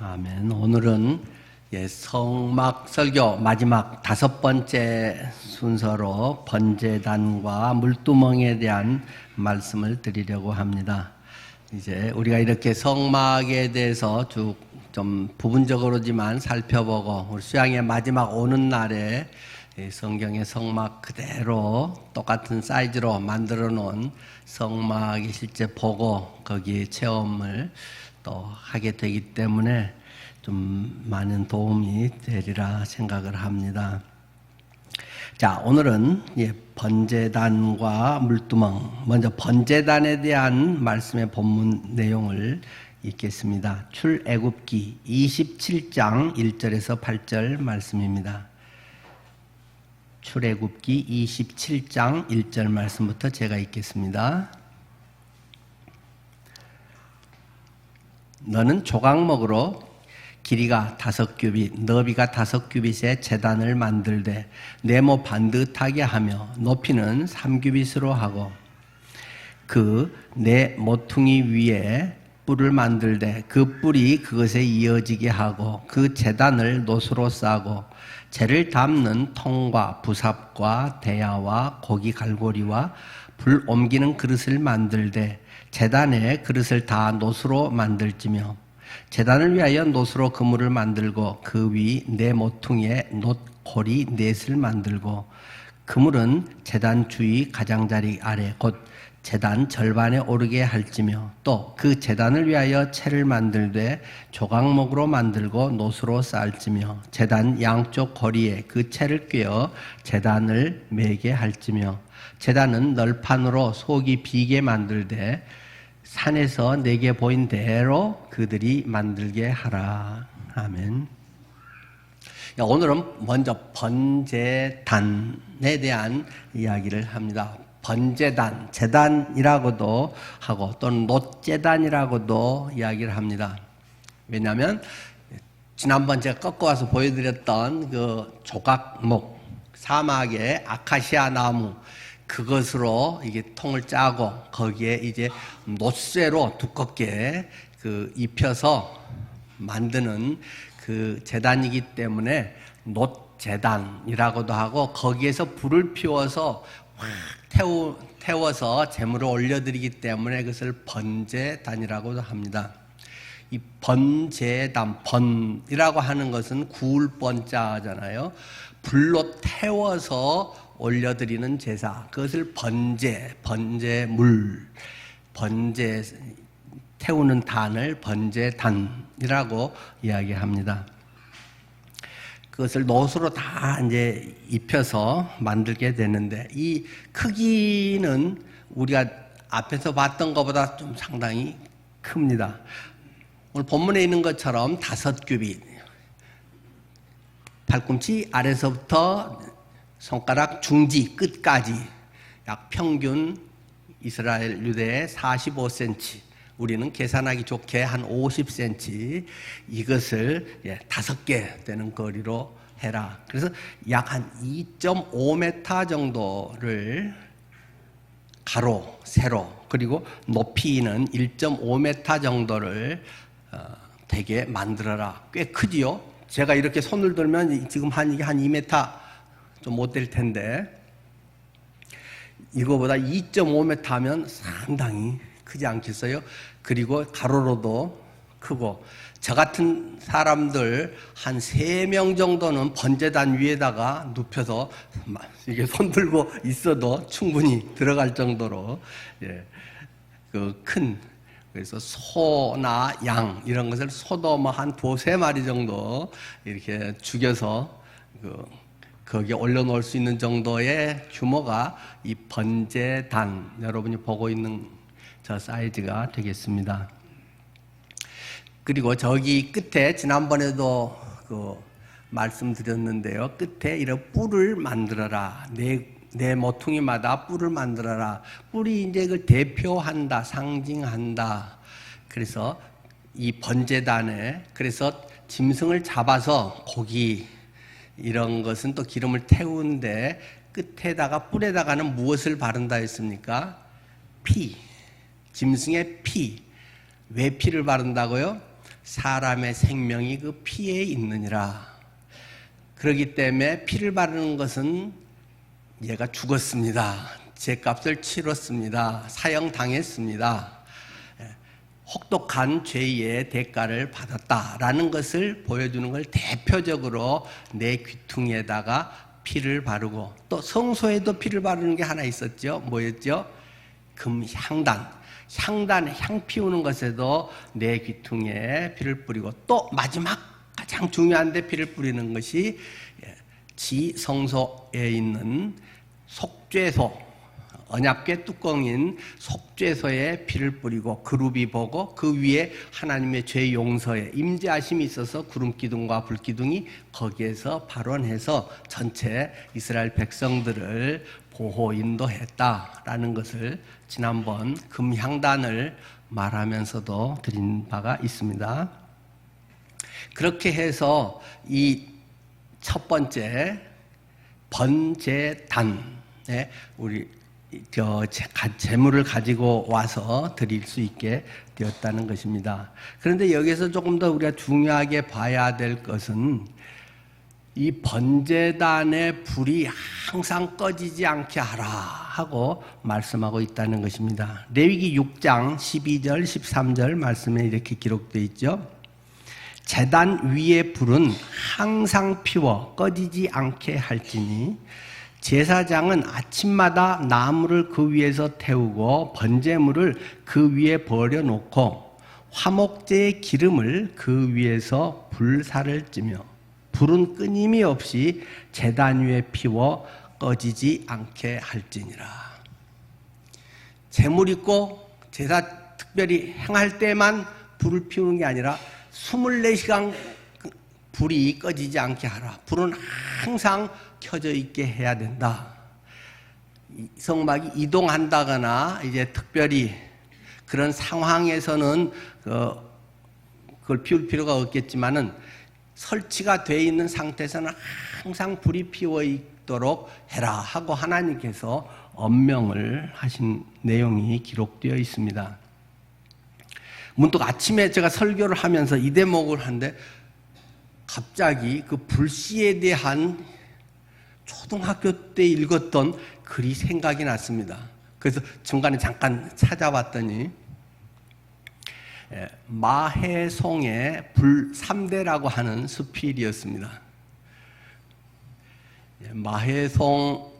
아멘. 오늘은 성막 설교 마지막 5번째 순서로 번제단과 물두멍에 대한 말씀을 드리려고 합니다. 이제 우리가 이렇게 성막에 대해서 쭉 좀 부분적으로지만 살펴보고 우리 수양의 마지막 오는 날에 성경의 성막 그대로 똑같은 사이즈로 만들어 놓은 성막이 실제 보고 거기에 체험을 또 하게 되기 때문에 좀 많은 도움이 되리라 생각을 합니다. 자, 오늘은 번제단과 물두멍, 먼저 번제단에 대한 말씀의 본문 내용을 읽겠습니다. 출애굽기 27장 1절에서 8절 말씀입니다. 출애굽기 27장 1절 말씀부터 제가 읽겠습니다. 너는 조각목으로 길이가 5규빗, 너비가 5규빗의 제단을 만들되 네모 반듯하게 하며 높이는 3규빗으로 하고 그 네 모퉁이 위에 뿔을 만들되 그 뿔이 그것에 이어지게 하고 그 제단을 노수로 싸고 재를 담는 통과 부삽과 대야와 고기 갈고리와 불 옮기는 그릇을 만들되 제단에 그릇을 다 노수로 만들지며 제단을 위하여 노수로 그물을 만들고 그 위 네 모퉁이에 놋고리 넷을 만들고 그물은 제단 주위 가장자리 아래 곧 제단 절반에 오르게 할지며 또 그 제단을 위하여 채를 만들되 조각목으로 만들고 노수로 쌓을지며 제단 양쪽 고리에 그 채를 꿰어 제단을 매게 할지며 제단은 널판으로 속이 비게 만들되 산에서 내게 보인 대로 그들이 만들게 하라. 아멘. 오늘은 먼저 번제단에 대한 이야기를 합니다. 번제단, 제단이라고도 하고 또는 놋제단이라고도 이야기를 합니다. 왜냐하면 지난번 제가 꺾어와서 보여드렸던 그 조각목, 사막의 아카시아 나무 그것으로 이게 통을 짜고 거기에 이제 놋쇠로 두껍게 입혀서 만드는 그 제단이기 때문에 놋제단이라고도 하고 거기에서 불을 피워서 확 태워서 제물을 올려드리기 때문에 그것을 번제단이라고도 합니다. 이 번제단, 번이라고 하는 것은 구울 번자잖아요. 불로 태워서 올려드리는 제사, 그것을 번제물, 태우는 단을 번제단이라고 이야기합니다. 그것을 노수로 다 이제 입혀서 만들게 되는데 이 크기는 우리가 앞에서 봤던 것보다 좀 상당히 큽니다. 오늘 본문에 있는 것처럼 5규빗, 팔꿈치 아래서부터 손가락 중지 끝까지 약 평균 이스라엘 유대의 45cm, 우리는 계산하기 좋게 한 50cm 이것을 5개 되는 거리로 해라. 그래서 약 한 2.5m 정도를 가로, 세로 그리고 높이는 1.5m 정도를 되게 만들어라. 꽤 크지요? 제가 이렇게 손을 들면 지금 이게 한 2m 좀 못 될 텐데 이거보다 2.5m 하면 상당히 크지 않겠어요? 그리고 가로로도 크고 저 같은 사람들 한 3명 정도는 번제단 위에다가 눕혀서 이게 손 들고 있어도 충분히 들어갈 정도로 그래서 소나 양 이런 것을 소도 뭐 한 2-3마리 정도 이렇게 죽여서 거기에 올려놓을 수 있는 정도의 규모가 이 번제단 여러분이 보고 있는 저 사이즈가 되겠습니다. 그리고 저기 끝에 지난번에도 말씀드렸는데요. 끝에 이런 뿔을 만들어라. 네 모퉁이마다 뿔을 만들어라. 뿔이 이제 그걸 대표한다, 상징한다. 그래서 이 번제단에 그래서 짐승을 잡아서 고기 이런 것은 또 기름을 태우는데 끝에다가 뿔에다가는 무엇을 바른다 했습니까? 피. 짐승의 피. 왜 피를 바른다고요? 사람의 생명이 그 피에 있느니라. 그렇기 때문에 피를 바르는 것은 얘가 죽었습니다. 죄값을 치렀습니다. 사형당했습니다. 혹독한 죄의 대가를 받았다라는 것을 보여주는 걸 대표적으로 내 귀퉁이에다가 피를 바르고, 또 성소에도 피를 바르는 게 하나 있었죠. 뭐였죠? 금향단. 향단에 향 피우는 것에도 내 귀퉁이에 피를 뿌리고, 또 마지막 가장 중요한데 피를 뿌리는 것이 지성소에 있는 속죄소, 언약궤 뚜껑인 속죄소에 피를 뿌리고 그룹이 보고 그 위에 하나님의 죄 용서에 임재하심이 있어서 구름기둥과 불기둥이 거기에서 발원해서 전체 이스라엘 백성들을 보호 인도했다라는 것을 지난번 금향단을 말하면서도 드린 바가 있습니다. 그렇게 해서 이 첫 번째 번제단에 우리 재물을 가지고 와서 드릴 수 있게 되었다는 것입니다. 그런데 여기서 조금 더 우리가 중요하게 봐야 될 것은 이 번제단의 불이 항상 꺼지지 않게 하라 하고 말씀하고 있다는 것입니다. 레위기 6장 12절 13절 말씀에 이렇게 기록되어 있죠. 제단 위의 불은 항상 피워 꺼지지 않게 할지니 제사장은 아침마다 나무를 그 위에서 태우고 번제물을 그 위에 버려놓고 화목제의 기름을 그 위에서 불살을 찌며 불은 끊임이 없이 제단 위에 피워 꺼지지 않게 할지니라. 제물 있고 제사 특별히 행할 때만 불을 피우는 게 아니라 24시간 불이 꺼지지 않게 하라. 불은 항상 켜져 있게 해야 된다. 성막이 이동한다거나 이제 특별히 그런 상황에서는 그걸 피울 필요가 없겠지만은 설치가 되어 있는 상태에서는 항상 불이 피워 있도록 해라 하고 하나님께서 엄명을 하신 내용이 기록되어 있습니다. 문득 아침에 제가 설교를 하면서 이 대목을 하는데 갑자기 그 불씨에 대한 초등학교 때 읽었던 글이 생각이 났습니다. 그래서 중간에 잠깐 찾아봤더니 마해송의 불3대라고 하는 수필이었습니다. 마해송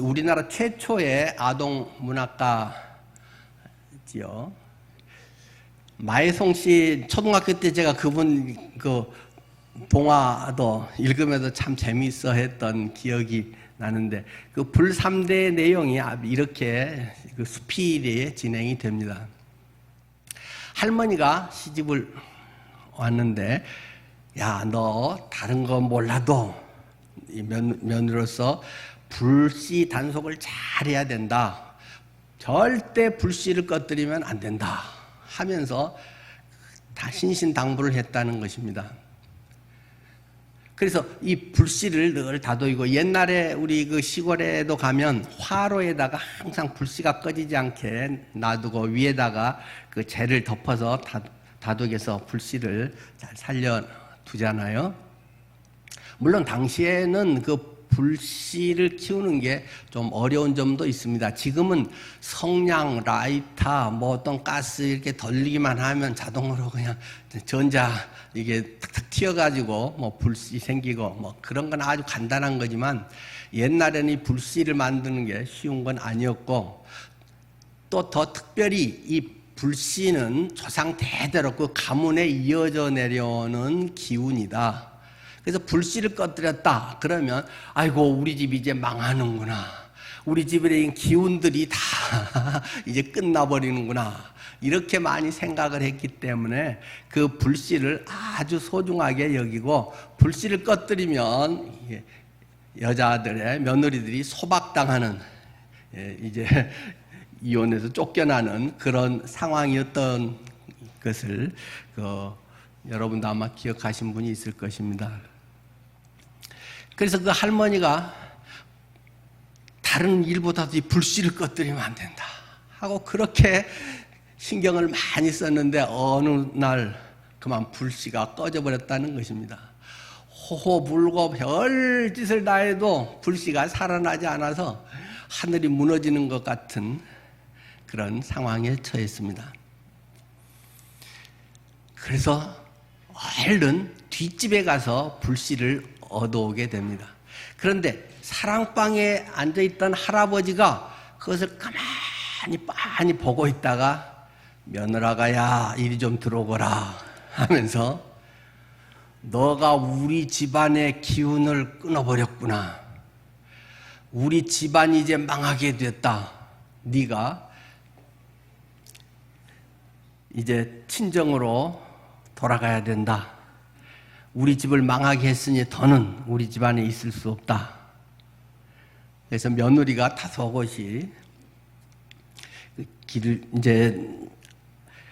우리나라 최초의 아동 문학가지요. 마해송 씨 초등학교 때 제가 그분 동화도 읽으면서 참 재미있어 했던 기억이 나는데 그 불3대의 내용이 이렇게 그 수필이 진행이 됩니다. 할머니가 시집을 왔는데 야, 너 다른 거 몰라도 며느리로서 불씨 단속을 잘해야 된다. 절대 불씨를 꺼뜨리면 안 된다 하면서 다 신신당부를 했다는 것입니다. 그래서 이 불씨를 늘 다독이고 옛날에 우리 그 시골에도 가면 화로에다가 항상 불씨가 꺼지지 않게 놔두고 위에다가 그 재를 덮어서 다독여서 불씨를 잘 살려두잖아요. 물론 당시에는 그 불씨를 키우는 게 좀 어려운 점도 있습니다. 지금은 성냥, 라이터, 뭐 어떤 가스 이렇게 돌리기만 하면 자동으로 그냥 전자 이게 탁탁 튀어가지고 뭐 불씨 생기고 뭐 그런 건 아주 간단한 거지만 옛날에는 이 불씨를 만드는 게 쉬운 건 아니었고 또 더 특별히 이 불씨는 조상 대대로 그 가문에 이어져 내려오는 기운이다. 그래서 불씨를 꺼뜨렸다 그러면 아이고 우리 집 이제 망하는구나, 우리 집에 있는 기운들이 다 이제 끝나버리는구나 이렇게 많이 생각을 했기 때문에 그 불씨를 아주 소중하게 여기고 불씨를 꺼뜨리면 여자들의 며느리들이 소박당하는 이제 이혼해서 쫓겨나는 그런 상황이었던 것을 여러분도 아마 기억하신 분이 있을 것입니다. 그래서 그 할머니가 다른 일보다도 이 불씨를 꺼뜨리면 안 된다 하고 그렇게 신경을 많이 썼는데 어느 날 그만 불씨가 꺼져버렸다는 것입니다. 호호 불고 별짓을 다 해도 불씨가 살아나지 않아서 하늘이 무너지는 것 같은 그런 상황에 처했습니다. 그래서 얼른 뒷집에 가서 불씨를 얻어오게 됩니다. 그런데 사랑방에 앉아있던 할아버지가 그것을 가만히 빤히 보고 있다가 며느라가 야 이리 좀 들어오거라 하면서 너가 우리 집안의 기운을 끊어버렸구나. 우리 집안이 이제 망하게 됐다. 네가 이제 친정으로 돌아가야 된다. 우리 집을 망하게 했으니 더는 우리 집안에 있을 수 없다. 그래서 며느리가 다소곳이 길을 이제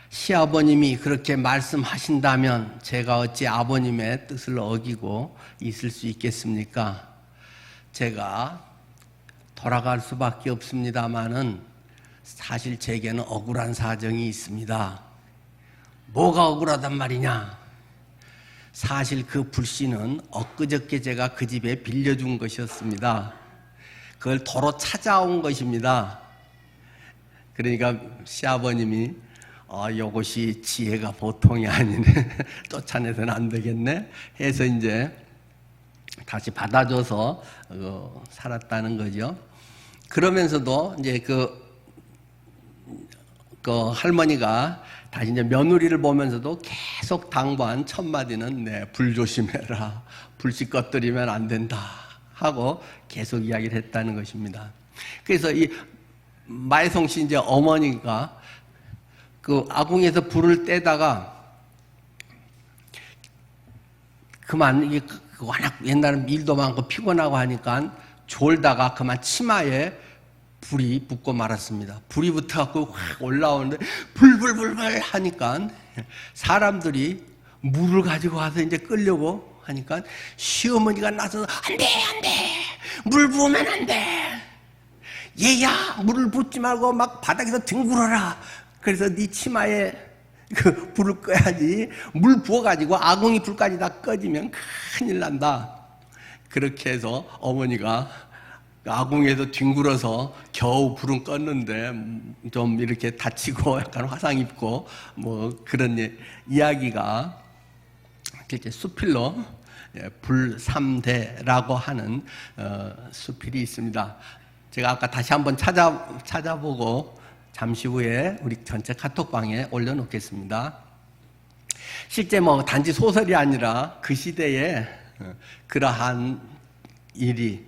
시아버님이 그렇게 말씀하신다면 제가 어찌 아버님의 뜻을 어기고 있을 수 있겠습니까? 제가 돌아갈 수밖에 없습니다마는 사실 제게는 억울한 사정이 있습니다. 뭐가 억울하단 말이냐? 사실 그 불씨는 엊그저께 제가 그 집에 빌려준 것이었습니다. 그걸 도로 찾아온 것입니다. 그러니까 시아버님이 요것이 지혜가 보통이 아니네. 쫓아내서는 안 되겠네. 해서 이제 다시 받아줘서 살았다는 거죠. 그러면서도 이제 그 할머니가 다시 이제 며느리를 보면서도 계속 당부한 첫 마디는 불 조심해라. 불씨 꺼뜨리면 안 된다. 하고 계속 이야기를 했다는 것입니다. 그래서 이 마혜송 씨 이제 어머니가 그 아궁에서 불을 떼다가 그만 이게 워낙 옛날엔 일도 많고 피곤하고 하니까 졸다가 그만 치마에 불이 붙고 말았습니다. 불이 붙어갖고 확 올라오는데 불불불불 하니까 사람들이 물을 가지고 와서 이제 끓려고 하니까 시어머니가 나서서 안 돼, 안 돼. 물 부으면 안 돼. 얘야, 물을 붓지 말고 막 바닥에서 뒹굴어라. 그래서 네 치마에 그 불을 꺼야지. 물 부어가지고 아궁이 불까지 다 꺼지면 큰일 난다. 그렇게 해서 어머니가 아궁이에서 뒹굴어서 겨우 불은 껐는데 좀 이렇게 다치고 약간 화상 입고 뭐 그런 이야기가 이렇게 수필로 불삼대라고 하는 수필이 있습니다. 제가 아까 다시 한번 찾아보고 잠시 후에 우리 전체 카톡방에 올려놓겠습니다. 실제 뭐 단지 소설이 아니라 그 시대에 그러한 일이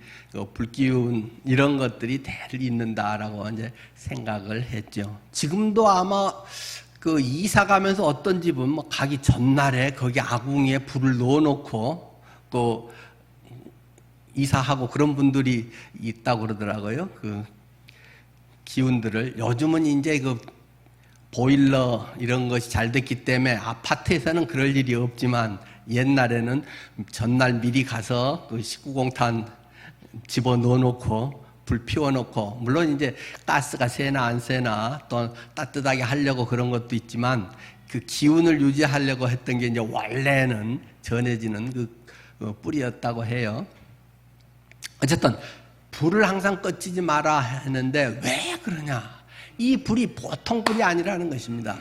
불기운 이런 것들이 대를 잇는다라고 이제 생각을 했죠. 지금도 아마 그 이사 가면서 어떤 집은 뭐 가기 전날에 거기 아궁이에 불을 넣어놓고 또 이사하고 그런 분들이 있다고 그러더라고요. 그 기운들을 요즘은 이제 그 보일러 이런 것이 잘 됐기 때문에 아파트에서는 그럴 일이 없지만 옛날에는 전날 미리 가서 그 식구공탄 집어 넣어놓고 불 피워놓고 물론 이제 가스가 새나 안 새나 또 따뜻하게 하려고 그런 것도 있지만 그 기운을 유지하려고 했던 게 이제 원래는 전해지는 그 뿌리였다고 해요. 어쨌든 불을 항상 꺼지지 마라 했는데 왜 그러냐? 이 불이 보통 불이 아니라는 것입니다.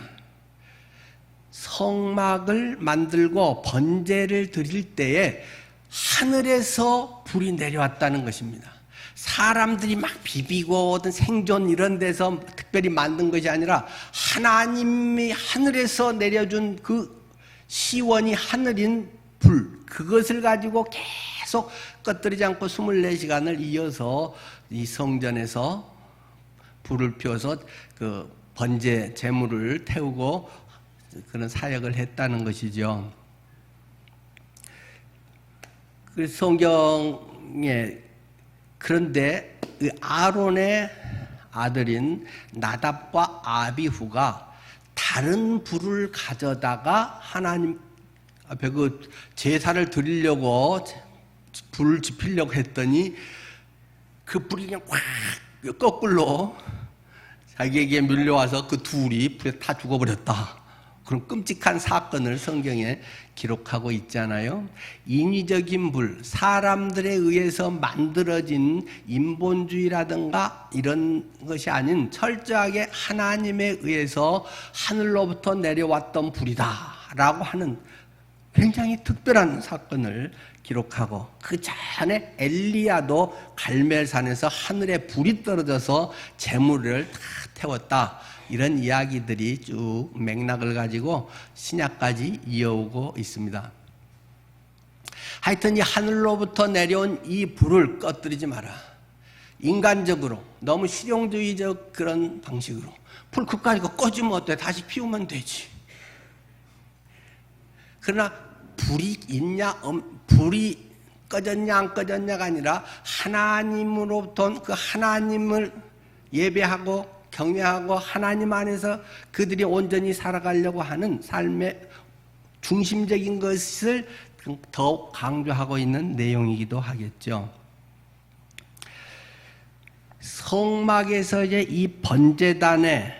성막을 만들고 번제를 드릴 때에 하늘에서 불이 내려왔다는 것입니다. 사람들이 막 비비고 어떤 생존 이런 데서 특별히 만든 것이 아니라 하나님이 하늘에서 내려준 그 시원이 하늘인 불, 그것을 가지고 계속 꺼뜨리지 않고 24시간을 이어서 이 성전에서 불을 피워서 그 번제 제물을 태우고 그런 사역을 했다는 것이죠. 그 성경에 그런데 그 아론의 아들인 나답과 아비후가 다른 불을 가져다가 하나님 앞에 그 제사를 드리려고 불을 지피려고 했더니 그 불이 그냥 확 거꾸로 자기에게 밀려와서 그 둘이 불에 다 죽어버렸다. 그런 끔찍한 사건을 성경에 기록하고 있잖아요. 인위적인 불, 사람들에 의해서 만들어진 인본주의라든가 이런 것이 아닌 철저하게 하나님에 의해서 하늘로부터 내려왔던 불이다라고 하는 굉장히 특별한 사건을 기록하고, 그 전에 엘리야도 갈멜산에서 하늘에 불이 떨어져서 재물을 다 태웠다, 이런 이야기들이 쭉 맥락을 가지고 신약까지 이어오고 있습니다. 하여튼 이 하늘로부터 내려온 이 불을 꺼뜨리지 마라. 인간적으로 너무 실용주의적 그런 방식으로 불 끝까지 꺼지면 어때? 다시 피우면 되지. 그러나 불이 있냐, 불이 꺼졌냐 안 꺼졌냐가 아니라 하나님으로부터 그 하나님을 예배하고 경외하고 하나님 안에서 그들이 온전히 살아가려고 하는 삶의 중심적인 것을 더욱 강조하고 있는 내용이기도 하겠죠. 성막에서 이제 이 번제단에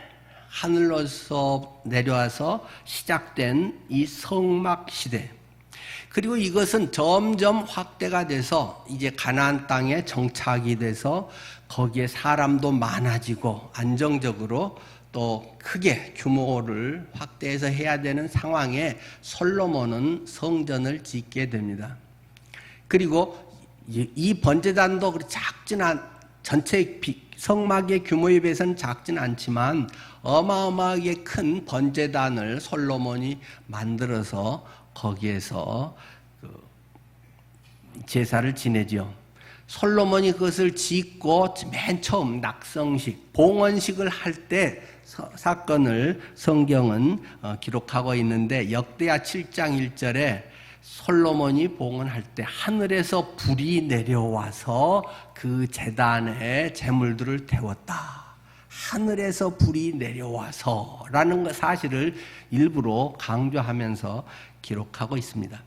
하늘로서 내려와서 시작된 이 성막 시대, 그리고 이것은 점점 확대가 돼서 이제 가나안 땅에 정착이 돼서 거기에 사람도 많아지고 안정적으로 또 크게 규모를 확대해서 해야 되는 상황에 솔로몬은 성전을 짓게 됩니다. 그리고 이 번제단도 작진 전체 성막의 규모에 비해서는 작진 않지만 어마어마하게 큰 번제단을 솔로몬이 만들어서 거기에서 제사를 지내죠. 솔로몬이 그것을 짓고 맨 처음 낙성식, 봉헌식을 할 때 사건을 성경은 기록하고 있는데, 역대하 7장 1절에 솔로몬이 봉헌할 때 하늘에서 불이 내려와서 그 제단에 제물들을 태웠다. 하늘에서 불이 내려와서 라는 사실을 일부러 강조하면서 기록하고 있습니다.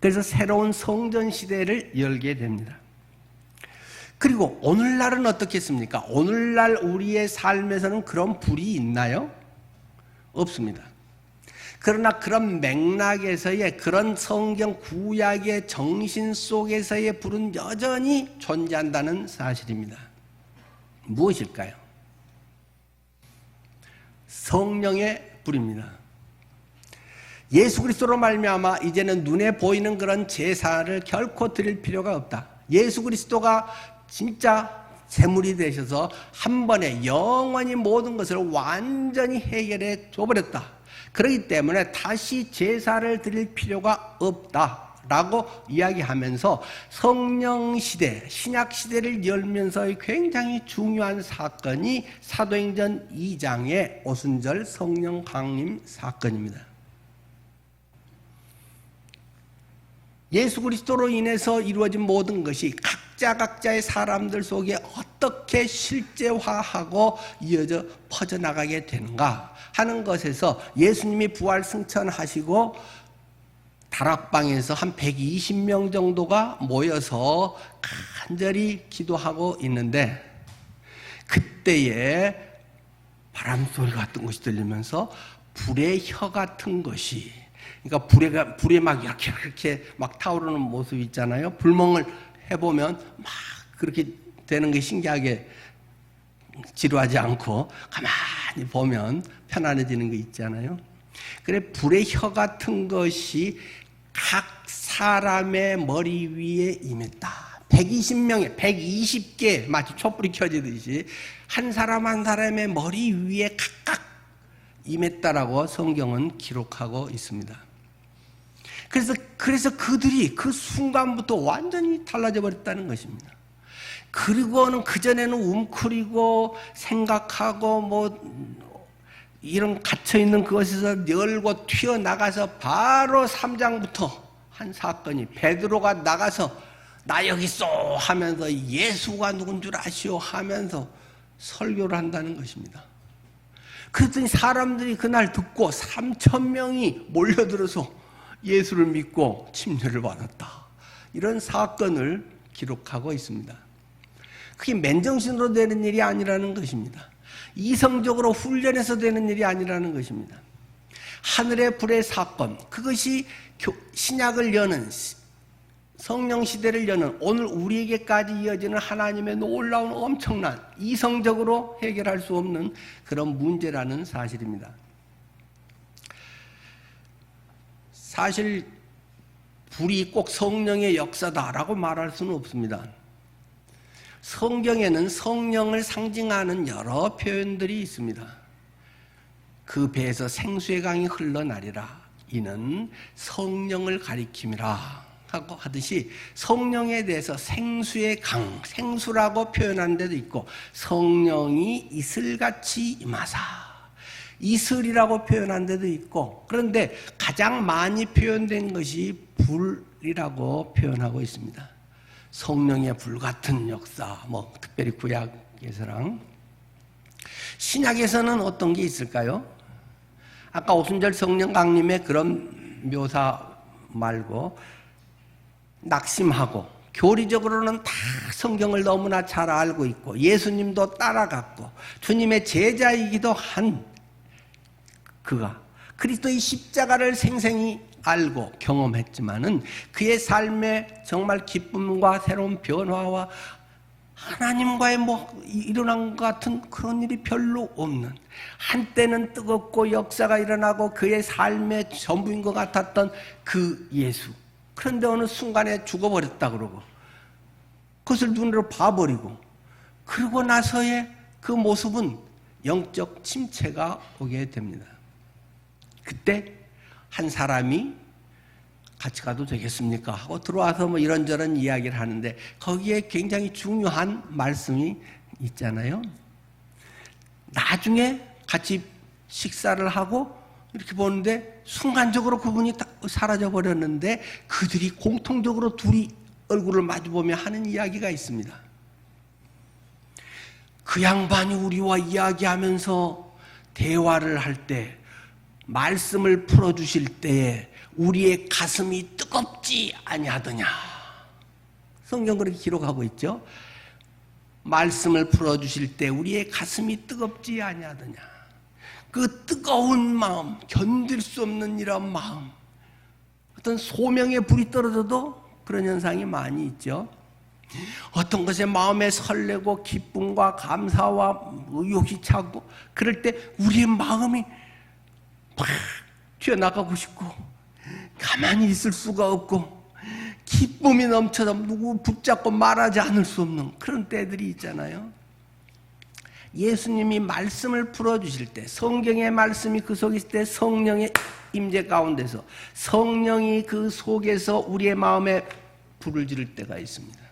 그래서 새로운 성전 시대를 열게 됩니다. 그리고 오늘날은 어떻겠습니까? 오늘날 우리의 삶에서는 그런 불이 있나요? 없습니다. 그러나 그런 맥락에서의 그런 성경 구약의 정신 속에서의 불은 여전히 존재한다는 사실입니다. 무엇일까요? 성령의 불입니다. 예수 그리스도로 말미암아 이제는 눈에 보이는 그런 제사를 결코 드릴 필요가 없다. 예수 그리스도가 진짜 제물이 되셔서 한 번에 영원히 모든 것을 완전히 해결해 줘버렸다. 그렇기 때문에 다시 제사를 드릴 필요가 없다라고 이야기하면서 성령 시대, 신약 시대를 열면서 굉장히 중요한 사건이 사도행전 2장의 오순절 성령 강림 사건입니다. 예수 그리스도로 인해서 이루어진 모든 것이 각자의 사람들 속에 어떻게 실제화하고 이어져 퍼져나가게 되는가 하는 것에서 예수님이 부활 승천하시고 다락방에서 한 120명 정도가 모여서 간절히 기도하고 있는데, 그때에 바람소리 같은 것이 들리면서 불의 혀 같은 것이, 그러니까 불에 막 이렇게 막 타오르는 모습 있잖아요. 불멍을 해보면 막 그렇게 되는 게 신기하게 지루하지 않고 가만히 보면 편안해지는 게 있잖아요. 그래, 불의 혀 같은 것이 각 사람의 머리 위에 임했다. 120명의 120개 마치 촛불이 켜지듯이 한 사람 한 사람의 머리 위에 각각 임했다라고 성경은 기록하고 있습니다. 그래서 그들이 그 순간부터 완전히 달라져 버렸다는 것입니다. 그리고는 그전에는 웅크리고 생각하고 뭐 이런 갇혀있는 그것에서 열고 튀어나가서 바로 3장부터 한 사건이, 베드로가 나가서 나 여기 있어 하면서 예수가 누군 줄 아시오 하면서 설교를 한다는 것입니다. 그랬더니 사람들이 그날 듣고 3,000명이 몰려들어서 예수를 믿고 침례를 받았다. 이런 사건을 기록하고 있습니다. 그게 맨정신으로 되는 일이 아니라는 것입니다. 이성적으로 훈련해서 되는 일이 아니라는 것입니다. 하늘의 불의 사건, 그것이 신약을 여는, 성령 시대를 여는 오늘 우리에게까지 이어지는 하나님의 놀라운 엄청난, 이성적으로 해결할 수 없는 그런 문제라는 사실입니다. 사실 불이 꼭 성령의 역사다라고 말할 수는 없습니다. 성경에는 성령을 상징하는 여러 표현들이 있습니다. 그 배에서 생수의 강이 흘러나리라, 이는 성령을 가리킴이라 하고 하듯이 성령에 대해서 생수의 강, 생수라고 표현한 데도 있고, 성령이 이슬같이 임하사, 이슬이라고 표현한 데도 있고, 그런데 가장 많이 표현된 것이 불이라고 표현하고 있습니다. 성령의 불같은 역사, 특별히 구약에서랑. 신약에서는 어떤 게 있을까요? 아까 오순절 성령 강림의 그런 묘사 말고, 낙심하고 교리적으로는 다 성경을 너무나 잘 알고 있고 예수님도 따라갔고 주님의 제자이기도 한 그가 그리스도의 십자가를 생생히 알고 경험했지만은 그의 삶에 정말 기쁨과 새로운 변화와 하나님과의 일어난 것 같은 그런 일이 별로 없는, 한때는 뜨겁고 역사가 일어나고 그의 삶의 전부인 것 같았던 그 예수, 그런데 어느 순간에 죽어버렸다 그러고 그것을 눈으로 봐버리고, 그러고 나서의 그 모습은 영적 침체가 오게 됩니다. 그때 한 사람이 같이 가도 되겠습니까? 하고 들어와서 이런저런 이야기를 하는데 거기에 굉장히 중요한 말씀이 있잖아요. 나중에 같이 식사를 하고 이렇게 보는데 순간적으로 그분이 사라져 버렸는데 그들이 공통적으로 둘이 얼굴을 마주보며 하는 이야기가 있습니다. 그 양반이 우리와 이야기하면서 대화를 할 때, 말씀을 풀어주실 때에 우리의 가슴이 뜨겁지 아니하더냐. 성경 그렇게 기록하고 있죠. 말씀을 풀어주실 때 우리의 가슴이 뜨겁지 아니하더냐. 그 뜨거운 마음, 견딜 수 없는 이런 마음, 어떤 소명의 불이 떨어져도 그런 현상이 많이 있죠. 어떤 것에 마음에 설레고 기쁨과 감사와 의욕이 차고 그럴 때 우리의 마음이 막 튀어나가고 싶고 가만히 있을 수가 없고 기쁨이 넘쳐서 누구 붙잡고 말하지 않을 수 없는 그런 때들이 있잖아요. 예수님이 말씀을 풀어주실 때, 성경의 말씀이 그 속에 있을 때 성령의 임재 가운데서 성령이 그 속에서 우리의 마음에 불을 지를 때가 있습니다.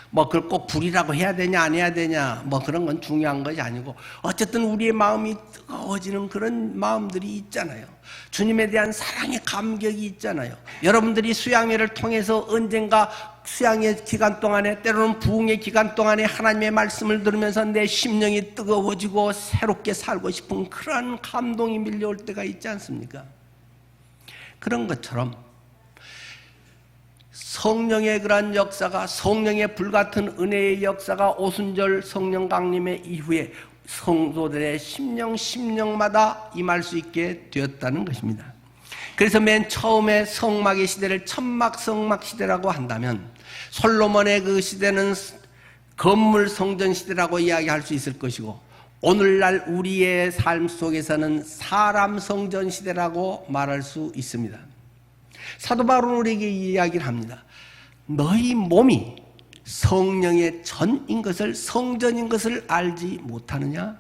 그걸 꼭 불이라고 해야 되냐 안 해야 되냐 그런 건 중요한 것이 아니고 어쨌든 우리의 마음이 뜨거워지는 그런 마음들이 있잖아요. 주님에 대한 사랑의 감격이 있잖아요. 여러분들이 수양회를 통해서 언젠가 수양의 기간 동안에, 때로는 부흥의 기간 동안에 하나님의 말씀을 들으면서 내 심령이 뜨거워지고 새롭게 살고 싶은 그런 감동이 밀려올 때가 있지 않습니까? 그런 것처럼 성령의 그러한 역사가, 성령의 불같은 은혜의 역사가 오순절 성령 강림의 이후에 성도들의 심령마다 임할 수 있게 되었다는 것입니다. 그래서 맨 처음에 성막의 시대를 천막 성막 시대라고 한다면 솔로몬의 그 시대는 건물 성전 시대라고 이야기할 수 있을 것이고, 오늘날 우리의 삶 속에서는 사람 성전 시대라고 말할 수 있습니다. 사도 바울은 우리에게 이야기를 합니다. 너희 몸이 성령의 전인 것을, 성전인 것을 알지 못하느냐?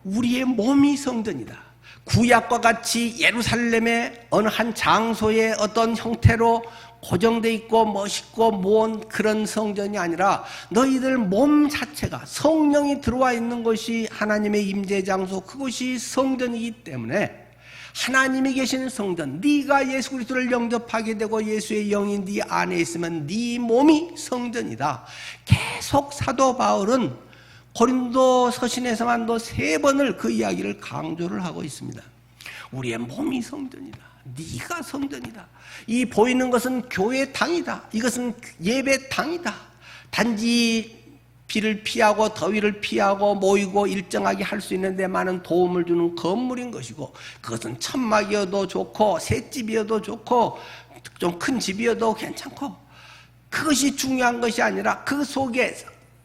우리의 몸이 성전이다. 구약과 같이 예루살렘의 어느 한 장소의 어떤 형태로 고정되어 있고 멋있고 모은 그런 성전이 아니라 너희들 몸 자체가 성령이 들어와 있는 것이 하나님의 임재 장소, 그것이 성전이기 때문에 하나님이 계시는 성전, 네가 예수 그리스도를 영접하게 되고 예수의 영이 네 안에 있으면 네 몸이 성전이다. 계속 사도 바울은 고린도 서신에서만도 3번을 그 이야기를 강조를 하고 있습니다. 우리의 몸이 성전이다. 네가 성전이다. 이 보이는 것은 교회 당이다. 이것은 예배 당이다. 단지 비를 피하고 더위를 피하고 모이고 일정하게 할 수 있는 데 많은 도움을 주는 건물인 것이고, 그것은 천막이어도 좋고 셋집이어도 좋고 좀 큰 집이어도 괜찮고, 그것이 중요한 것이 아니라 그 속에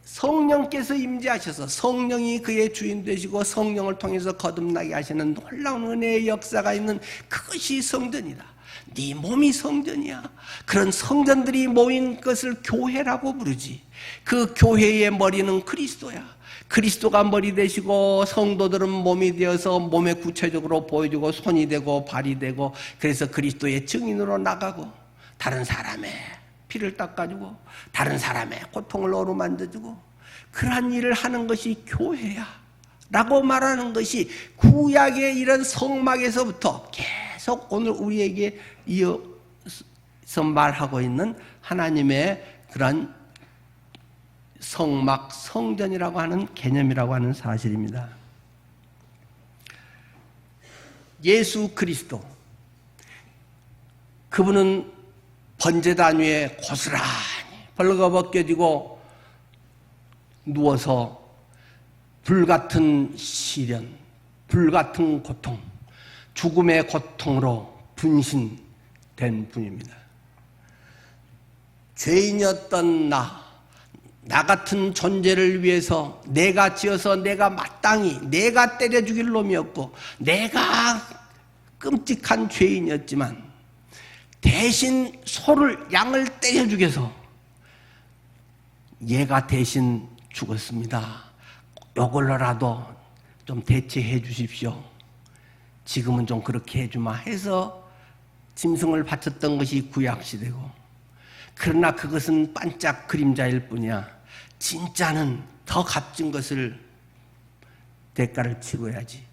성령께서 임재하셔서 성령이 그의 주인 되시고 성령을 통해서 거듭나게 하시는 놀라운 은혜의 역사가 있는 그것이 성전이다. 네 몸이 성전이야. 그런 성전들이 모인 것을 교회라고 부르지. 그 교회의 머리는 그리스도야. 그리스도가 머리 되시고 성도들은 몸이 되어서 몸에 구체적으로 보여주고 손이 되고 발이 되고, 그래서 그리스도의 증인으로 나가고 다른 사람의 피를 닦아주고 다른 사람의 고통을 어루만져주고, 그러한 일을 하는 것이 교회야 라고 말하는 것이 구약의 이런 성막에서부터 계속 오늘 우리에게 이어서 말하고 있는 하나님의 그런 성막, 성전이라고 하는 개념이라고 하는 사실입니다. 예수 그리스도, 그분은 번제단 위에 고스란히 벌거벗겨지고 누워서 불같은 시련, 불같은 고통, 죽음의 고통으로 분신된 분입니다. 죄인이었던 나 같은 존재를 위해서 내가 지어서 내가 마땅히 내가 때려 죽일 놈이었고 내가 끔찍한 죄인이었지만 대신 양을 때려 죽여서 얘가 대신 죽었습니다. 이걸로라도 좀 대체해 주십시오. 지금은 좀 그렇게 해주마 해서 짐승을 바쳤던 것이 구약시대고, 그러나 그것은 반짝 그림자일 뿐이야. 진짜는 더 값진 것을 대가를 치러야지.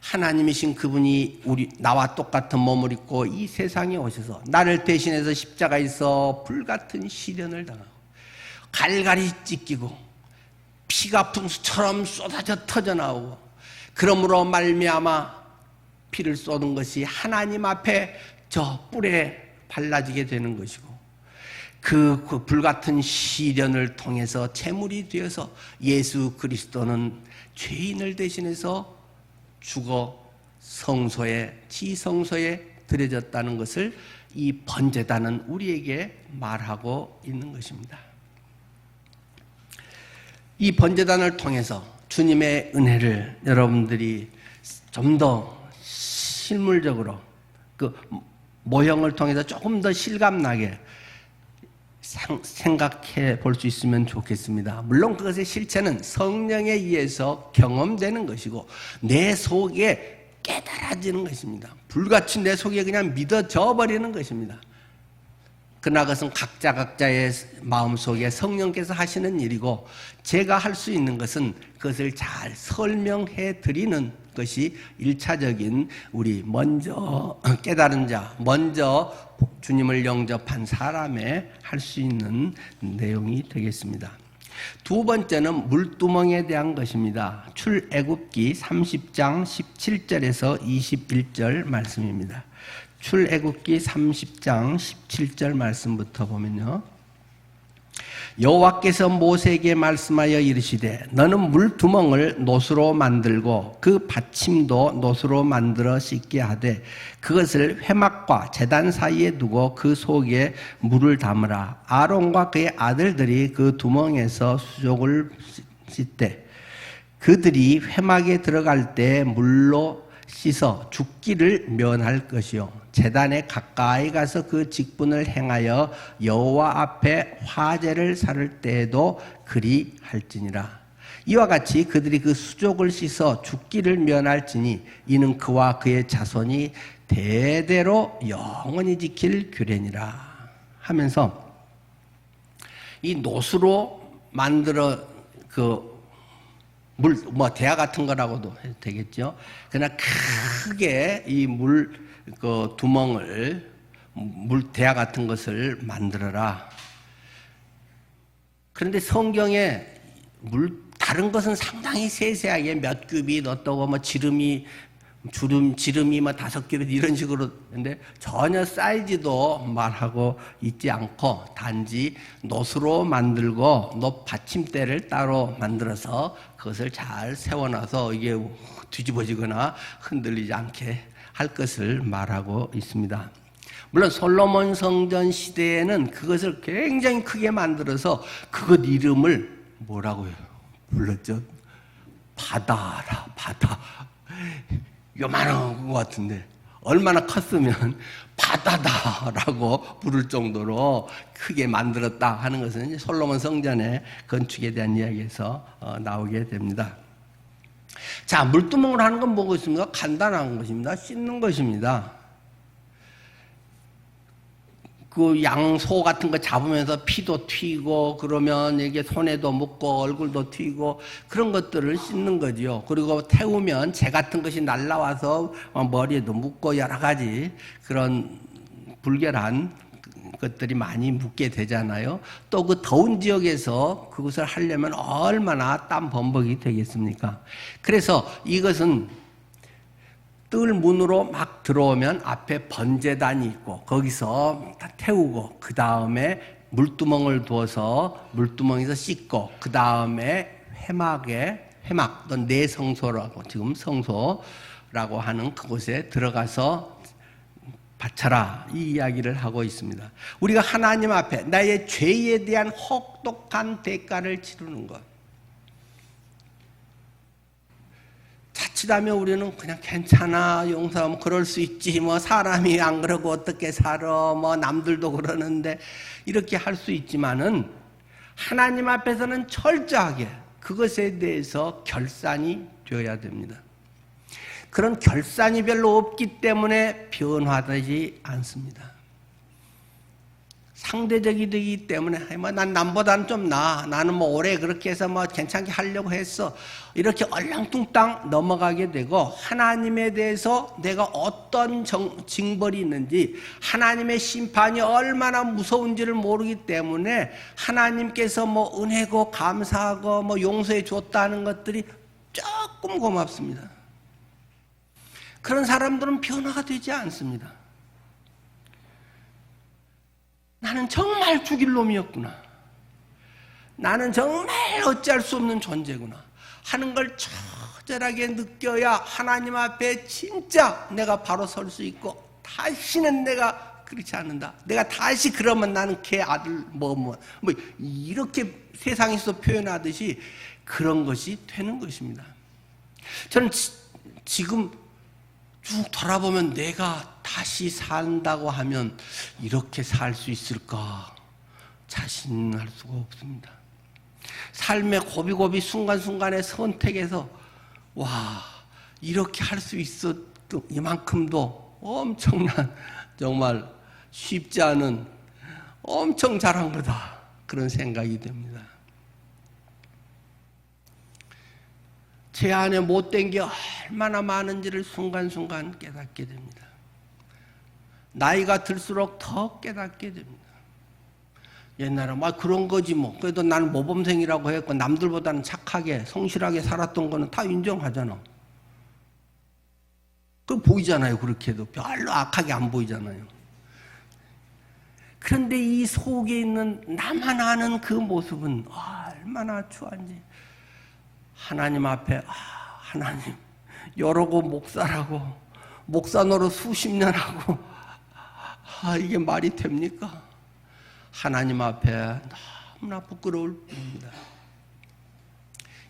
하나님이신 그분이 나와 똑같은 몸을 입고 이 세상에 오셔서 나를 대신해서 십자가에서 불같은 시련을 당하고 갈갈이 찢기고 피가 분수처럼 쏟아져 터져나오고, 그러므로 말미암아 피를 쏟은 것이 하나님 앞에 저 뿔에 발라지게 되는 것이고, 그 불같은 시련을 통해서 제물이 되어서 예수 그리스도는 죄인을 대신해서 죽어 지성소에 들여졌다는 것을 이 번제단은 우리에게 말하고 있는 것입니다. 이 번제단을 통해서 주님의 은혜를 여러분들이 좀 더 실물적으로 그 모형을 통해서 조금 더 실감나게 생각해 볼 수 있으면 좋겠습니다. 물론 그것의 실체는 성령에 의해서 경험되는 것이고 내 속에 깨달아지는 것입니다. 불같이 내 속에 그냥 믿어져 버리는 것입니다. 그러나 그것은 각자의 마음속에 성령께서 하시는 일이고, 제가 할 수 있는 것은 그것을 잘 설명해 드리는 것이 1차적인 우리 먼저 깨달은 자, 먼저 주님을 영접한 사람의 할 수 있는 내용이 되겠습니다. 두 번째는 물두멍에 대한 것입니다. 출애굽기 30장 17절에서 21절 말씀입니다. 출애굽기 30장 17절 말씀부터 보면요, 여호와께서 모세에게 말씀하여 이르시되 너는 물두멍을 노수로 만들고 그 받침도 노수로 만들어 씻게 하되 그것을 회막과 제단 사이에 두고 그 속에 물을 담으라. 아론과 그의 아들들이 그 두멍에서 수족을 씻되 그들이 회막에 들어갈 때 물로 씻어 죽기를 면할 것이요 제단에 가까이 가서 그 직분을 행하여 여호와 앞에 화제를 살을 때에도 그리 할지니라. 이와 같이 그들이 그 수족을 씻어 죽기를 면할지니 이는 그와 그의 자손이 대대로 영원히 지킬 규례니라 하면서, 이 노수로 만들어 대야 같은 거라고도 해도 되겠죠. 그러나 크게 이 두멍을 대야 같은 것을 만들어라. 그런데 성경에 다른 것은 상당히 세세하게 몇 큐빗 어떠고 지름이 지름이 뭐 5큐빗 이런 식으로 근데 전혀 사이즈도 말하고 있지 않고 단지 놋으로 만들고 놋 받침대를 따로 만들어서 그것을 잘 세워놔서 이게 뒤집어지거나 흔들리지 않게 할 것을 말하고 있습니다. 물론 솔로몬 성전 시대에는 그것을 굉장히 크게 만들어서 그것 이름을 뭐라고 해요? 불렀죠? 바다라, 바다. 요만한 것 같은데 얼마나 컸으면 바다다라고 부를 정도로 크게 만들었다 하는 것은 이제 솔로몬 성전의 건축에 대한 이야기에서 나오게 됩니다. 자, 물두멍을 하는 건 뭐가 있습니까? 간단한 것입니다. 씻는 것입니다. 그 양소 같은 거 잡으면서 피도 튀고 그러면 이게 손에도 묻고 얼굴도 튀고 그런 것들을 씻는 거지요. 그리고 태우면 재 같은 것이 날라와서 머리에도 묻고 여러 가지 그런 불결한 것들이 많이 묻게 되잖아요. 또 그 더운 지역에서 그것을 하려면 얼마나 땀 범벅이 되겠습니까? 그래서 이것은 뜰 문으로 막 들어오면 앞에 번제단이 있고 거기서 다 태우고 그 다음에 물두멍을 두어서 물두멍에서 씻고 그 다음에 회막 또는 내성소라고 지금 성소라고 하는 그곳에 들어가서 바쳐라 이 이야기를 하고 있습니다. 우리가 하나님 앞에 나의 죄에 대한 혹독한 대가를 치르는 것. 자칫하면 우리는 그냥 괜찮아 용서하면 그럴 수 있지 뭐 사람이 안 그러고 어떻게 살아 뭐 남들도 그러는데 이렇게 할 수 있지만은 하나님 앞에서는 철저하게 그것에 대해서 결산이 되어야 됩니다. 그런 결산이 별로 없기 때문에 변화되지 않습니다. 상대적이기 때문에 뭐 난 남보다는 좀 나아. 나는 뭐 오래 그렇게 해서 뭐 괜찮게 하려고 했어. 이렇게 얼렁뚱땅 넘어가게 되고 하나님에 대해서 내가 어떤 징벌이 있는지 하나님의 심판이 얼마나 무서운지를 모르기 때문에 하나님께서 뭐 은혜고 감사하고 뭐 용서해 줬다는 것들이 조금 고맙습니다. 그런 사람들은 변화가 되지 않습니다. 나는 정말 죽일 놈이었구나. 나는 정말 어찌할 수 없는 존재구나 하는 걸 처절하게 느껴야 하나님 앞에 진짜 내가 바로 설 수 있고 다시는 내가 그렇지 않는다. 내가 다시 그러면 나는 걔 아들 뭐 이렇게 세상에서 표현하듯이 그런 것이 되는 것입니다. 저는 지금 쭉 돌아보면 내가 다시 산다고 하면 이렇게 살 수 있을까 자신할 수가 없습니다. 삶의 고비고비 순간순간의 선택에서 와 이렇게 할 수 있었 이만큼도 엄청난 정말 쉽지 않은 엄청 잘한 거다 그런 생각이 됩니다. 제 안에 못된 게 얼마나 많은지를 순간순간 깨닫게 됩니다. 나이가 들수록 더 깨닫게 됩니다. 옛날에 막 그런 거지 뭐. 그래도 나는 모범생이라고 했고 남들보다는 착하게 성실하게 살았던 거는 다 인정하잖아. 그 보이잖아요. 그렇게 해도 별로 악하게 안 보이잖아요. 그런데 이 속에 있는 나만 아는 그 모습은 얼마나 추한지. 하나님 앞에 하나님 여러고 목사라고 목사 노릇 수십 년 하고 이게 말이 됩니까? 하나님 앞에 너무나 부끄러울 뿐입니다.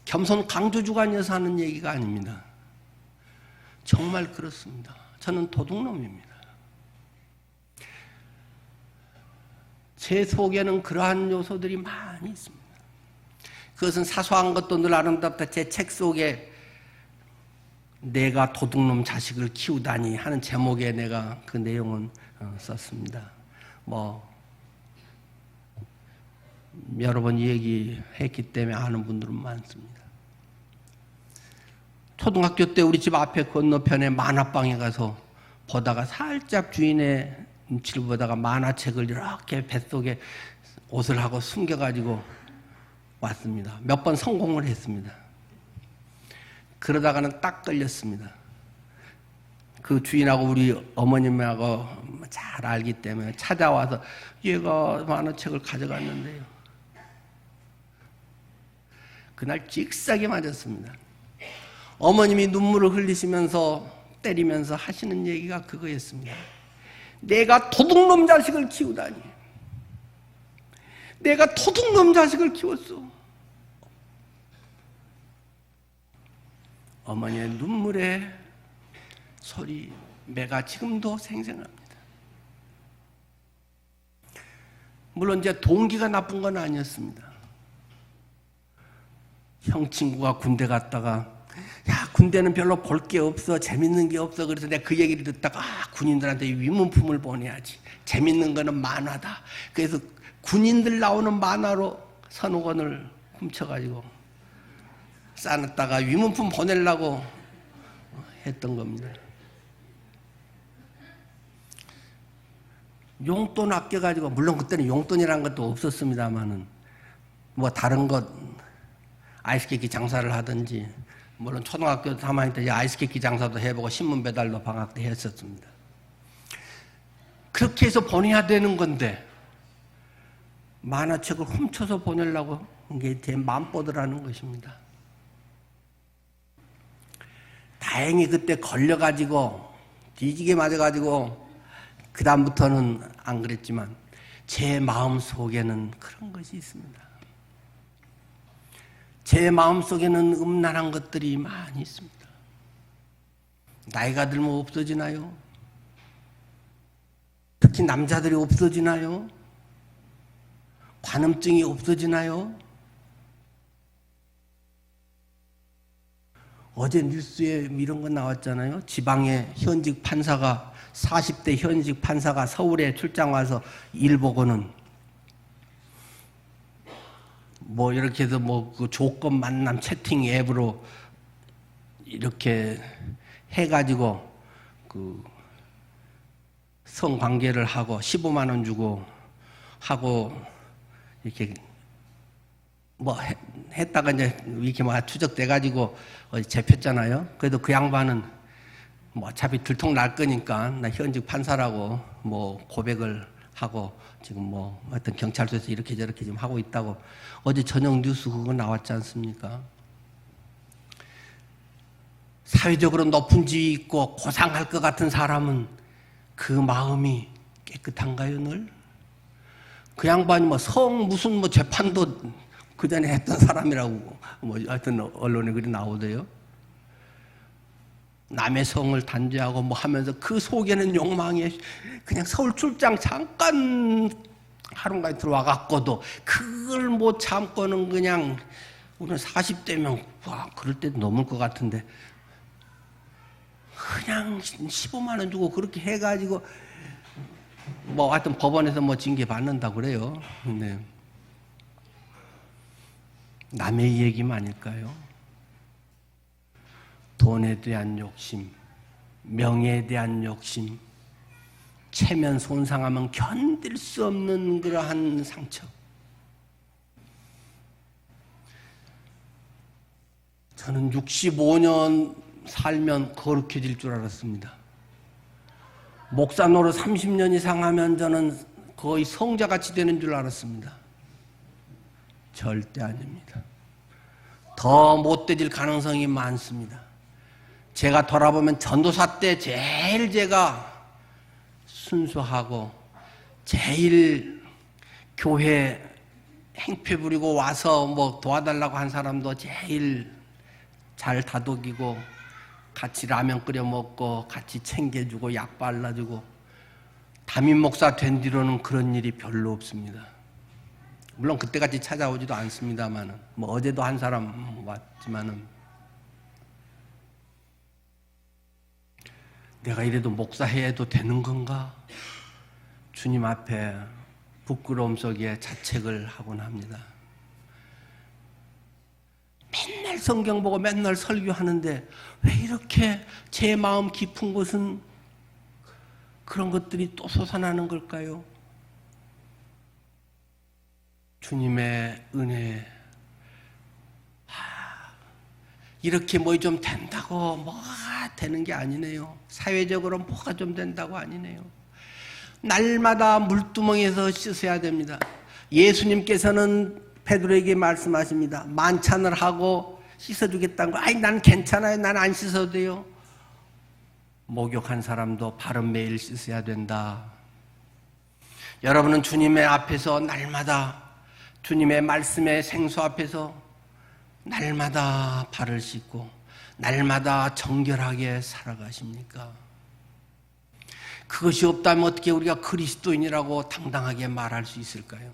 겸손 강조주간이어서 하는 얘기가 아닙니다. 정말 그렇습니다. 저는 도둑놈입니다. 제 속에는 그러한 요소들이 많이 있습니다. 그것은 사소한 것도 늘 아름답다. 제 책 속에 내가 도둑놈 자식을 키우다니 하는 제목에 내가 그 내용은 썼습니다. 뭐 여러 번 얘기했기 때문에 아는 분들은 많습니다. 초등학교 때 우리 집 앞에 건너편에 만화방에 가서 보다가 살짝 주인의 눈치를 보다가 만화책을 이렇게 뱃속에 옷을 하고 숨겨가지고 왔습니다. 몇 번 성공을 했습니다. 그러다가는 딱 걸렸습니다. 그 주인하고 우리 어머님하고 잘 알기 때문에 찾아와서 얘가 만화책을 가져갔는데요. 그날 찍싸게 맞았습니다. 어머님이 눈물을 흘리시면서 때리면서 하시는 얘기가 그거였습니다. 내가 도둑놈 자식을 키우다니. 내가 도둑놈 자식을 키웠어. 어머니의 눈물의 소리, 매가 지금도 생생합니다. 물론 이제 동기가 나쁜 건 아니었습니다. 형 친구가 군대 갔다가 야, 군대는 별로 볼 게 없어, 재밌는 게 없어. 그래서 내가 그 얘기를 듣다가 군인들한테 위문품을 보내야지. 재밌는 거는 만화다. 그래서 군인들 나오는 만화로 서너 권을 훔쳐가지고 싸놨다가 위문품 보내려고 했던 겁니다. 용돈 아껴가지고, 물론 그때는 용돈이라는 것도 없었습니다만은, 뭐 다른 것, 아이스케이크 장사를 하든지, 물론 초등학교 3학년 때 아이스케이크 장사도 해보고 신문 배달도 방학 때 했었습니다. 그렇게 해서 보내야 되는 건데 만화책을 훔쳐서 보내려고 한 게 제 맘보드라는 것입니다. 다행히 그때 걸려가지고 뒤지게 맞아가지고 그 다음부터는 안 그랬지만 제 마음 속에는 그런 것이 있습니다. 제 마음속에는 음란한 것들이 많이 있습니다. 나이가 들면 없어지나요? 특히 남자들이 없어지나요? 관음증이 없어지나요? 어제 뉴스에 이런 거 나왔잖아요. 지방의 현직 판사가 40대 현직 판사가 서울에 출장 와서 일 보고는 뭐 이렇게 해서 뭐 그 조건 만남 채팅 앱으로 이렇게 해가지고 그 성관계를 하고 15만 원 주고 하고 이렇게 뭐 했다가 이제 이렇게 막 추적돼가지고 잡혔잖아요. 그래도 그 양반은 뭐 어차피 들통 날 거니까 나 현직 판사라고 뭐 고백을 하고 지금 뭐 하여튼 경찰서에서 이렇게 저렇게 지금 하고 있다고 어제 저녁 뉴스 그거 나왔지 않습니까? 사회적으로 높은 지위 있고 고상할 것 같은 사람은 그 마음이 깨끗한가요, 늘? 그 양반이 뭐 성 무슨 뭐 재판도 그 전에 했던 사람이라고 뭐 하여튼 언론에 글이 나오대요. 남의 성을 단죄하고 뭐 하면서 그 속에는 욕망이 그냥 서울 출장 잠깐 하루가 들어와 갖고도 그걸 못 참고는 그냥 우리는 40대면 와 그럴 때도 넘을 것 같은데 그냥 15만 원 주고 그렇게 해가지고 뭐 하여튼 법원에서 뭐 징계 받는다고 그래요. 근데 남의 얘기만 아닐까요? 돈에 대한 욕심, 명예에 대한 욕심, 체면 손상하면 견딜 수 없는 그러한 상처. 저는 65년 살면 거룩해질 줄 알았습니다. 목사 노릇 30년 이상 하면 저는 거의 성자같이 되는 줄 알았습니다. 절대 아닙니다. 더 못되질 가능성이 많습니다. 제가 돌아보면 전도사 때 제일 제가 순수하고 제일 교회 행패 부리고 와서 뭐 도와달라고 한 사람도 제일 잘 다독이고 같이 라면 끓여 먹고 같이 챙겨주고 약 발라주고 담임 목사 된 뒤로는 그런 일이 별로 없습니다. 물론 그때같이 찾아오지도 않습니다만은 뭐 어제도 한 사람 왔지만은 내가 이래도 목사해도 되는 건가? 주님 앞에 부끄러움 속에 자책을 하곤 합니다. 맨날 성경 보고 맨날 설교하는데 왜 이렇게 제 마음 깊은 곳은 그런 것들이 또 솟아나는 걸까요? 주님의 은혜, 이렇게 뭐 좀 된다고 뭐가 되는 게 아니네요. 사회적으로 뭐가 좀 된다고 아니네요. 날마다 물두멍에서 씻어야 됩니다. 예수님께서는 베드로에게 말씀하십니다. 만찬을 하고 씻어주겠다는 거. 아니 난 괜찮아요. 난 안 씻어도 돼요. 목욕한 사람도 발은 매일 씻어야 된다. 여러분은 주님의 앞에서 날마다 주님의 말씀의 생수 앞에서 날마다 발을 씻고 날마다 정결하게 살아가십니까? 그것이 없다면 어떻게 우리가 그리스도인이라고 당당하게 말할 수 있을까요?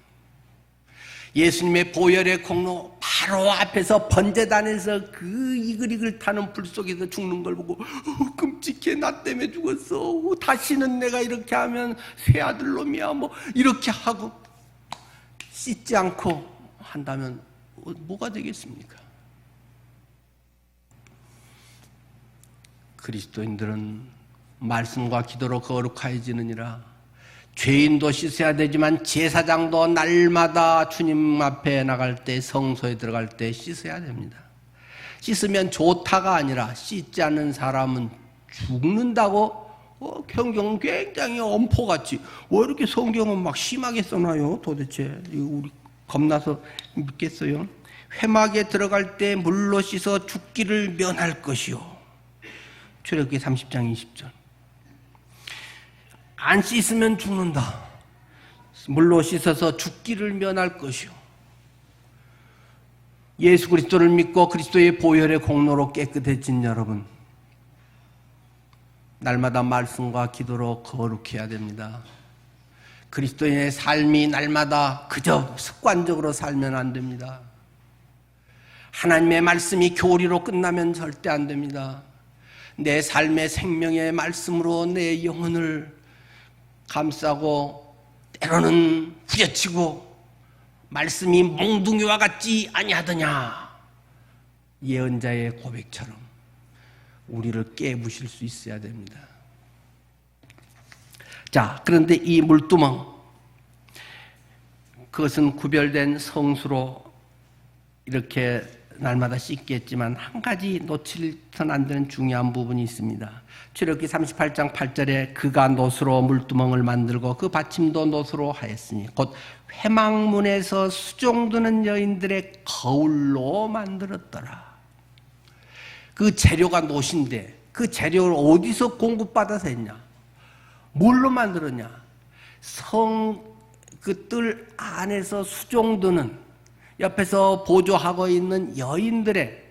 예수님의 보혈의 공로 바로 앞에서 번제단에서 그 이글이글 타는 불 속에서 죽는 걸 보고 끔찍해, 나 때문에 죽었어, 다시는 내가 이렇게 하면 새 아들 놈이야, 뭐 이렇게 하고 씻지 않고 한다면 뭐가 되겠습니까? 그리스도인들은 말씀과 기도로 거룩해지느니라. 죄인도 씻어야 되지만 제사장도 날마다 주님 앞에 나갈 때, 성소에 들어갈 때 씻어야 됩니다. 씻으면 좋다가 아니라 씻지 않는 사람은 죽는다고 성경은 굉장히 엄포같이, 왜 이렇게 성경은 막 심하게 써놔요 도대체? 우리 겁나서 믿겠어요? 회막에 들어갈 때 물로 씻어 죽기를 면할 것이요. 출애굽기 30장 20절. 안 씻으면 죽는다. 물로 씻어서 죽기를 면할 것이요. 예수 그리스도를 믿고 그리스도의 보혈의 공로로 깨끗해진 여러분, 날마다 말씀과 기도로 거룩해야 됩니다. 그리스도인의 삶이 날마다 그저 습관적으로 살면 안 됩니다. 하나님의 말씀이 교리로 끝나면 절대 안 됩니다. 내 삶의 생명의 말씀으로 내 영혼을 감싸고 때로는 후려치고 말씀이 몽둥이와 같지 아니하더냐, 예언자의 고백처럼 우리를 깨부실 수 있어야 됩니다. 자, 그런데 이 물두멍, 그것은 구별된 성수로 이렇게 날마다 씻겠지만 한 가지 놓치선 안 되는 중요한 부분이 있습니다. 출애굽기 38장 8절에 그가 놋으로 물두멍을 만들고 그 받침도 놋으로 하였으니 곧 회막문에서 수종드는 여인들의 거울로 만들었더라. 그 재료가 놋인데 그 재료를 어디서 공급받아서 했냐? 뭘로 만들었냐? 그 뜰 안에서 수종드는, 옆에서 보조하고 있는 여인들의,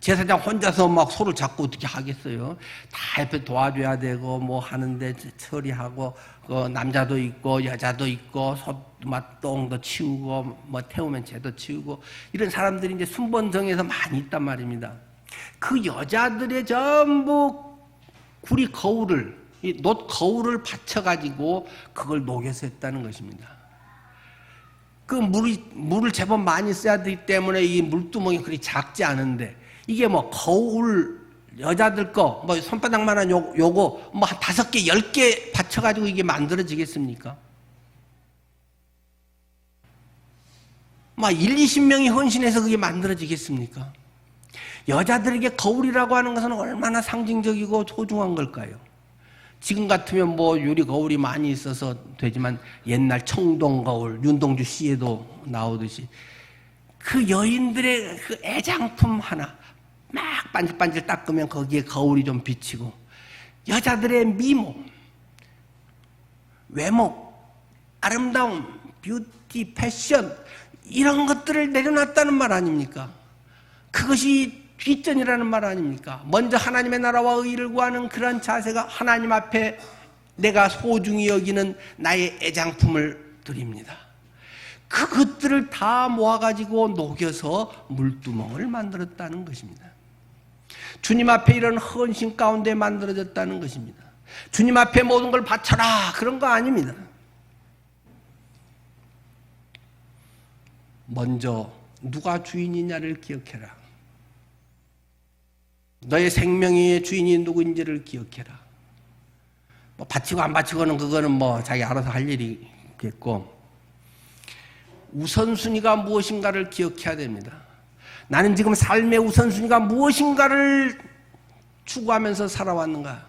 제사장 혼자서 막 소를 잡고 어떻게 하겠어요? 다 옆에 도와줘야 되고 뭐 하는데 처리하고, 그 남자도 있고 여자도 있고 똥도 치우고 뭐 태우면 쟤도 치우고, 이런 사람들이 이제 순번성에서 많이 있단 말입니다. 그 여자들의 전부 구리 거울을, 이 놋 거울을 받쳐가지고 그걸 녹여서 했다는 것입니다. 그 물을 제법 많이 써야 되기 때문에 이 물두멍이 그리 작지 않은데, 이게 뭐 거울, 여자들 거 뭐 손바닥만한 요거 뭐 한 5개 10개 받쳐가지고 이게 만들어지겠습니까? 막 20명이 헌신해서 그게 만들어지겠습니까? 여자들에게 거울이라고 하는 것은 얼마나 상징적이고 소중한 걸까요? 지금 같으면 뭐 유리 거울이 많이 있어서 되지만 옛날 청동 거울, 윤동주 시에도 나오듯이 그 여인들의 그 애장품 하나 막 반질반질 닦으면 거기에 거울이 좀 비치고, 여자들의 미모, 외모, 아름다움, 뷰티, 패션, 이런 것들을 내려놨다는 말 아닙니까? 그것이 뒷전이라는 말 아닙니까? 먼저 하나님의 나라와 의를 구하는 그런 자세가 하나님 앞에 내가 소중히 여기는 나의 애장품을 드립니다. 그것들을 다 모아가지고 녹여서 물두멍을 만들었다는 것입니다. 주님 앞에 이런 헌신 가운데 만들어졌다는 것입니다. 주님 앞에 모든 걸 바쳐라, 그런 거 아닙니다. 먼저 누가 주인이냐를 기억해라. 너의 생명의 주인이 누구인지를 기억해라. 뭐 바치고 안 바치고는 그거는 뭐 자기 알아서 할 일이겠고, 우선순위가 무엇인가를 기억해야 됩니다. 나는 지금 삶의 우선순위가 무엇인가를 추구하면서 살아왔는가?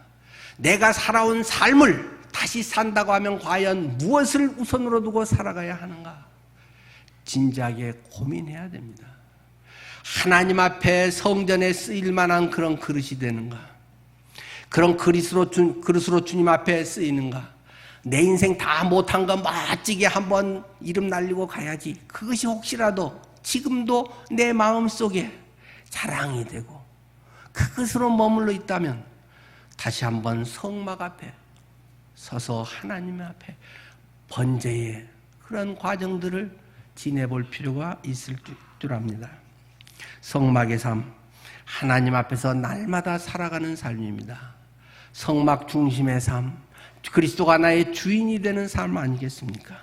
내가 살아온 삶을 다시 산다고 하면 과연 무엇을 우선으로 두고 살아가야 하는가? 진지하게 고민해야 됩니다. 하나님 앞에 성전에 쓰일 만한 그런 그릇이 되는가? 그런 그릇으로 주님 앞에 쓰이는가? 내 인생 다 못한 거 멋지게 한번 이름 날리고 가야지. 그것이 혹시라도 지금도 내 마음속에 자랑이 되고 그것으로 머물러 있다면 다시 한번 성막 앞에 서서 하나님 앞에 번제의 그런 과정들을 지내볼 필요가 있을 줄 압니다. 성막의 삶, 하나님 앞에서 날마다 살아가는 삶입니다. 성막 중심의 삶, 그리스도가 나의 주인이 되는 삶 아니겠습니까?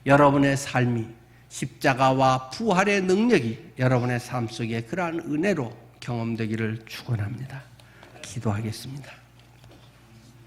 여러분의 삶이 십자가와 부활의 능력이 여러분의 삶 속에 그러한 은혜로 경험되기를 축원합니다. 기도하겠습니다.